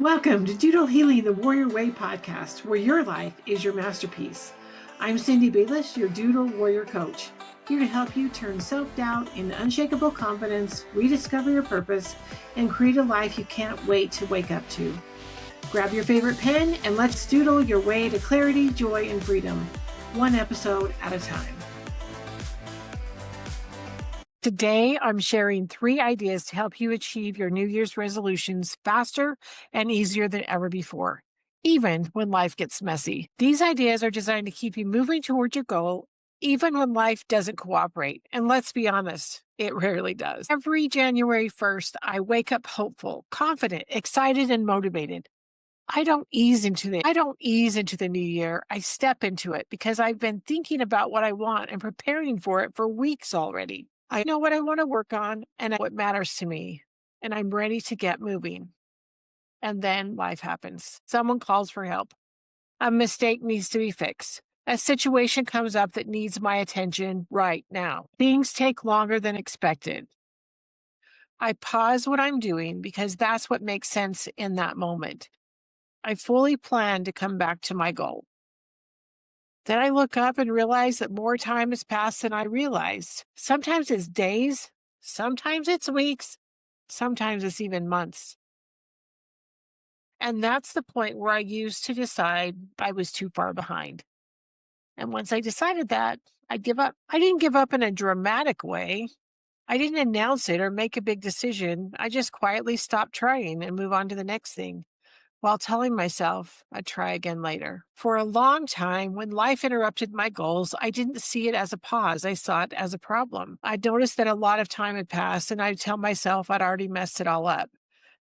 Welcome to Doodle Healing the Warrior Way podcast, where your life is your masterpiece. I'm Cindy Bayless, your Doodle Warrior Coach, here to help you turn self-doubt into unshakable confidence, rediscover your purpose, and create a life you can't wait to wake up to. Grab your favorite pen and let's doodle your way to clarity, joy, and freedom, one episode at a time. Today, I'm sharing 3 ideas to help you achieve your New Year's resolutions faster and easier than ever before, even when life gets messy. These ideas are designed to keep you moving towards your goal, even when life doesn't cooperate. And let's be honest, it rarely does. Every January 1st, I wake up hopeful, confident, excited, and motivated. I don't ease into the new year. I step into it because I've been thinking about what I want and preparing for it for weeks already. I know what I want to work on and what matters to me, and I'm ready to get moving. And then life happens. Someone calls for help. A mistake needs to be fixed. A situation comes up that needs my attention right now. Things take longer than expected. I pause what I'm doing because that's what makes sense in that moment. I fully plan to come back to my goal. Then I look up and realize that more time has passed than I realized. Sometimes it's days, sometimes it's weeks, sometimes it's even months. And that's the point where I used to decide I was too far behind. And once I decided that, I'd give up. I didn't give up in a dramatic way. I didn't announce it or make a big decision. I just quietly stopped trying and move on to the next thing, while telling myself I'd try again later. For a long time, when life interrupted my goals, I didn't see it as a pause. I saw it as a problem. I noticed that a lot of time had passed, and I'd tell myself I'd already messed it all up.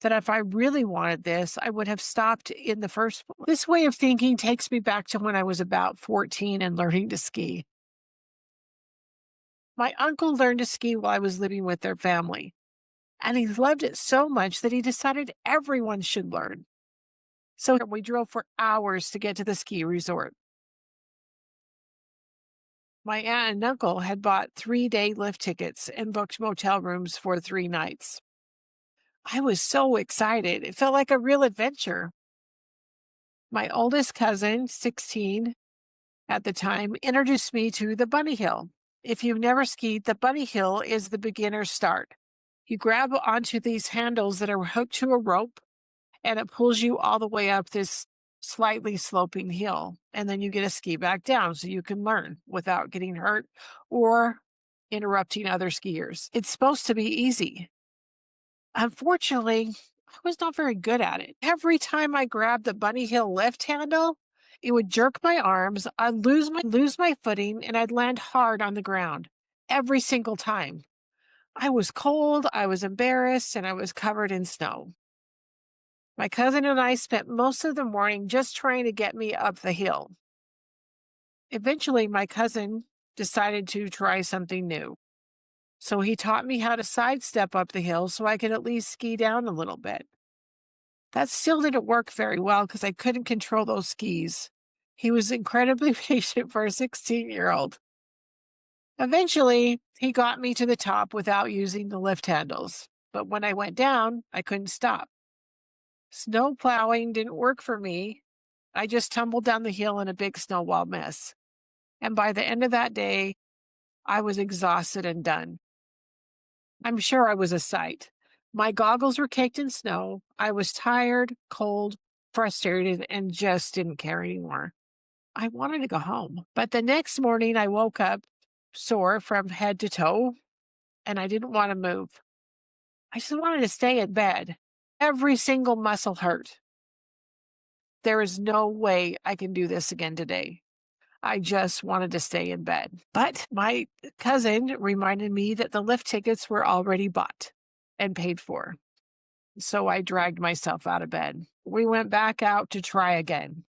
That if I really wanted this, I would have stopped in the first place. This way of thinking takes me back to when I was about 14 and learning to ski. My uncle learned to ski while I was living with their family, and he loved it so much that he decided everyone should learn. So we drove for hours to get to the ski resort. My aunt and uncle had bought 3-day lift tickets and booked motel rooms for 3 nights. I was so excited. It felt like a real adventure. My oldest cousin, 16 at the time, introduced me to the bunny hill. If you've never skied, the bunny hill is the beginner's start. You grab onto these handles that are hooked to a rope, and it pulls you all the way up this slightly sloping hill. And then you get a ski back down so you can learn without getting hurt or interrupting other skiers. It's supposed to be easy. Unfortunately, I was not very good at it. Every time I grabbed the bunny hill lift handle, it would jerk my arms, I'd lose my footing, and I'd land hard on the ground every single time. I was cold, I was embarrassed, and I was covered in snow. My cousin and I spent most of the morning just trying to get me up the hill. Eventually, my cousin decided to try something new. So he taught me how to sidestep up the hill so I could at least ski down a little bit. That still didn't work very well because I couldn't control those skis. He was incredibly patient for a 16-year-old. Eventually, he got me to the top without using the lift handles. But when I went down, I couldn't stop. Snow plowing didn't work for me. I just tumbled down the hill in a big snowball mess. And by the end of that day, I was exhausted and done. I'm sure I was a sight. My goggles were caked in snow. I was tired, cold, frustrated, and just didn't care anymore. I wanted to go home. But the next morning, I woke up sore from head to toe, and I didn't want to move. I just wanted to stay in bed. Every single muscle hurt. There is no way I can do this again today. I just wanted to stay in bed. But my cousin reminded me that the lift tickets were already bought and paid for. So I dragged myself out of bed. We went back out to try again.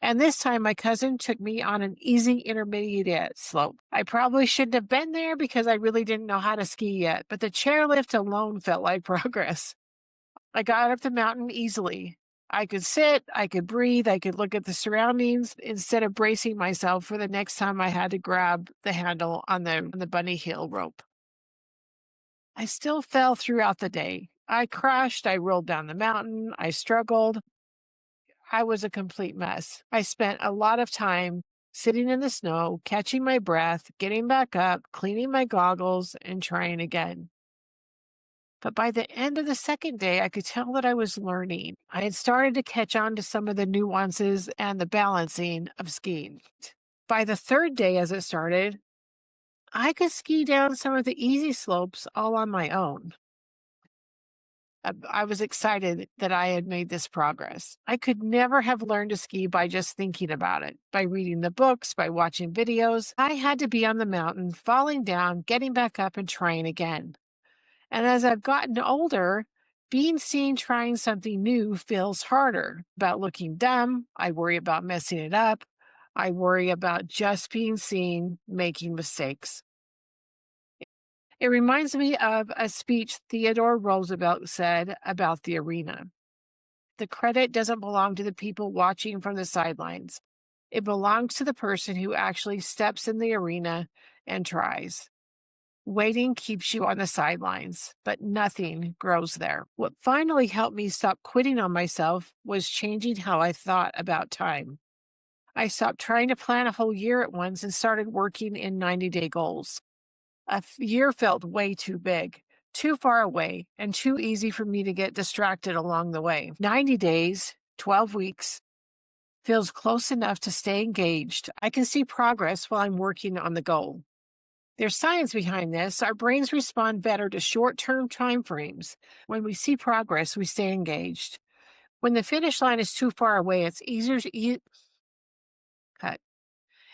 And this time my cousin took me on an easy intermediate slope. I probably shouldn't have been there because I really didn't know how to ski yet, but the chairlift alone felt like progress. I got up the mountain easily. I could sit, I could breathe, I could look at the surroundings instead of bracing myself for the next time I had to grab the handle on the bunny hill rope. I still fell throughout the day. I crashed, I rolled down the mountain, I struggled. I was a complete mess. I spent a lot of time sitting in the snow, catching my breath, getting back up, cleaning my goggles, and trying again. But by the end of the second day, I could tell that I was learning. I had started to catch on to some of the nuances and the balancing of skiing. By the third day, as it started, I could ski down some of the easy slopes all on my own. I was excited that I had made this progress. I could never have learned to ski by just thinking about it, by reading the books, by watching videos. I had to be on the mountain, falling down, getting back up, and trying again. And as I've gotten older, being seen trying something new feels harder. About looking dumb, I worry about messing it up. I worry about just being seen making mistakes. It reminds me of a speech Theodore Roosevelt said about the arena. The credit doesn't belong to the people watching from the sidelines. It belongs to the person who actually steps in the arena and tries. Waiting keeps you on the sidelines, but nothing grows there. What finally helped me stop quitting on myself was changing how I thought about time. I stopped trying to plan a whole year at once and started working in 90-day goals. Year felt way too big, too far away, and too easy for me to get distracted along the way. 90 days, 12 weeks, feels close enough to stay engaged. I can see progress while I'm working on the goal. There's science behind this. Our brains respond better to short-term time frames. When we see progress, we stay engaged. When the finish line is too far away, it's easier to cut.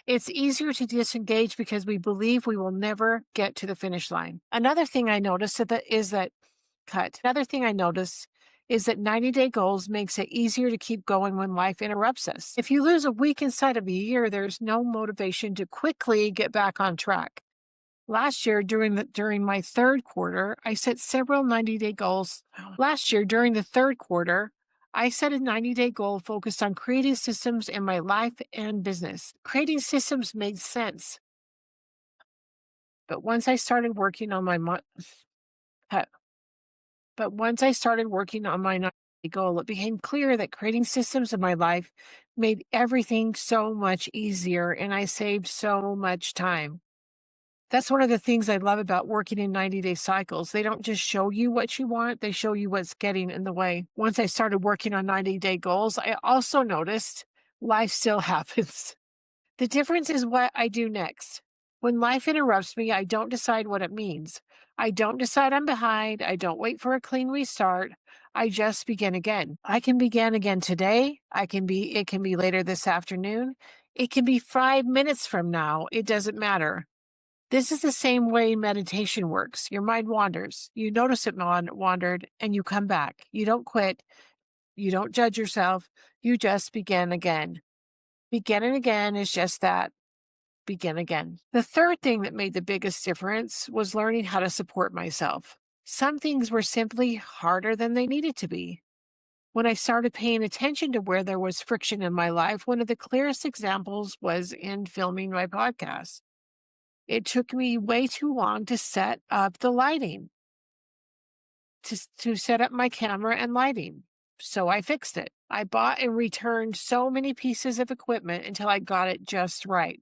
It's easier to disengage because we believe we will never get to the finish line. Another thing I noticed is that cut. Another thing I noticed is that 90-day goals makes it easier to keep going when life interrupts us. If you lose a week inside of a year, there's no motivation to quickly get back on track. Last year, during my third quarter, I set several 90-day goals. Last year, during the third quarter, I set a 90-day goal focused on creating systems in my life and business. Creating systems made sense. But once I started working on my uh, but once I started working on my 90-day goal, it became clear that creating systems in my life made everything so much easier and I saved so much time. That's one of the things I love about working in 90-day cycles. They don't just show you what you want, they show you what's getting in the way. Once I started working on 90-day goals, I also noticed life still happens. The difference is what I do next. When life interrupts me, I don't decide what it means. I don't decide I'm behind. I don't wait for a clean restart. I just begin again. I can begin again today. It can be later this afternoon. It can be 5 minutes from now. It doesn't matter. This is the same way meditation works. Your mind wanders. You notice it wandered and you come back. You don't quit. You don't judge yourself. You just begin again. Beginning again is just that. Begin again. The third thing that made the biggest difference was learning how to support myself. Some things were simply harder than they needed to be. When I started paying attention to where there was friction in my life, one of the clearest examples was in filming my podcast. It took me way too long to set up the lighting, to set up my camera and lighting. So I fixed it. I bought and returned so many pieces of equipment until I got it just right.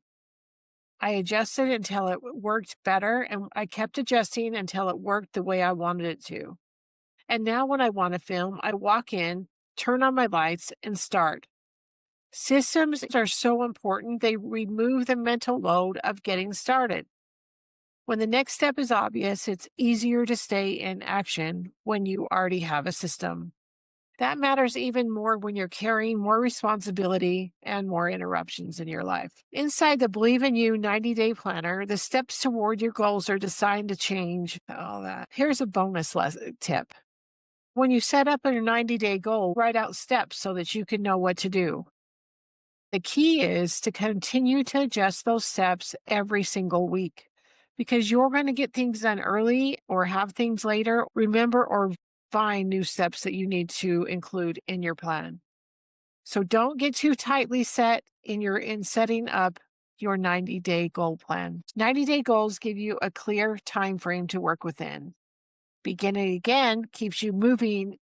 I adjusted until it worked better, and I kept adjusting until it worked the way I wanted it to. And now when I want to film, I walk in, turn on my lights, and start. Systems are so important, they remove the mental load of getting started. When the next step is obvious, it's easier to stay in action when you already have a system. That matters even more when you're carrying more responsibility and more interruptions in your life. Inside the Believe in You 90-day planner, the steps toward your goals are designed to change all that. Here's a bonus tip. When you set up a 90-day goal, write out steps so that you can know what to do. The key is to continue to adjust those steps every single week because you're going to get things done early or have things later. Remember or find new steps that you need to include in your plan. So don't get too tightly set in setting up your 90-day goal plan. 90-day goals give you a clear time frame to work within. Beginning again keeps you moving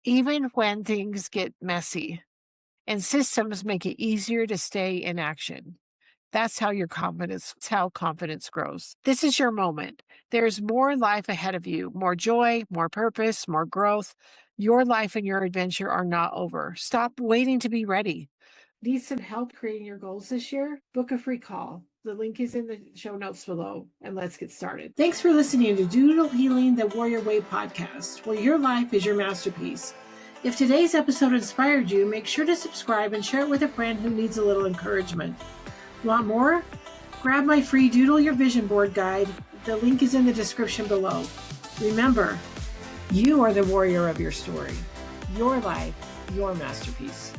even when things get messy. And systems make it easier to stay in action. That's how confidence grows. This is your moment. There's more life ahead of you, more joy, more purpose, more growth. Your life and your adventure are not over. Stop waiting to be ready. Need some help creating your goals this year? Book a free call. The link is in the show notes below, and let's get started. Thanks for listening to Doodle Healing the Warrior Way podcast, where your life is your masterpiece. If today's episode inspired you, make sure to subscribe and share it with a friend who needs a little encouragement. Want more? Grab my free Doodle Your Vision Board guide. The link is in the description below. Remember, you are the warrior of your story. Your life, your masterpiece.